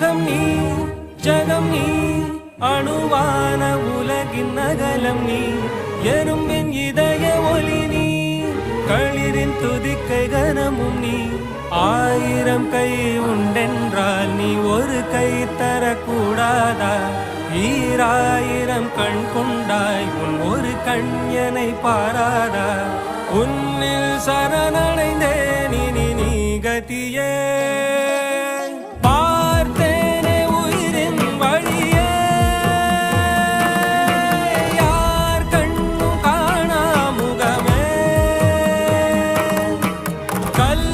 யுகம் நீ ஜகம் நீ அணுவான உலகின் அகலம் நீ எறும்பின் இதய ஒளி நீ களிரின் துதிக்கை கனமும் நீ ஆயிரம் கை உண்டென்றால் நீ ஒரு கை தரக்கூடாதா ஈராயிரம் கண் கொண்டாய் உன் ஒரு கண்யனை பாராதா உன்னில் சரணடைந்தேன் இனி நீ கதியே பார்த்தேனே உயிரின் வழியே யார் கண்ணும் காணா முகமே கல்